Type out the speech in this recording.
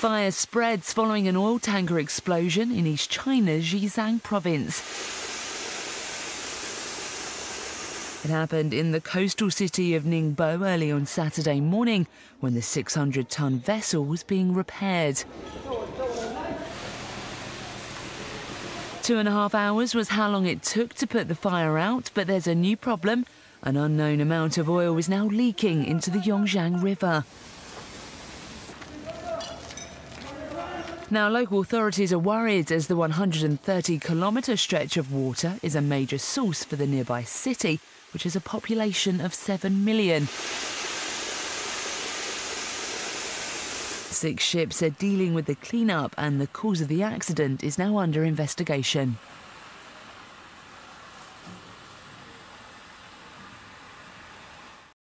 fire spreads following an oil tanker explosion in East China's Zhejiang province. It happened in the coastal city of Ningbo early on Saturday morning when the 600-ton vessel was being repaired. 2.5 hours was how long it took to put the fire out, but there's a new problem. An unknown amount of oil is now leaking into the Yongjiang River. Now, local authorities are worried as the 130-kilometre stretch of water is a major source for the nearby city, which has a population of 7 million. 6 ships are dealing with the clean-up, and the cause of the accident is now under investigation.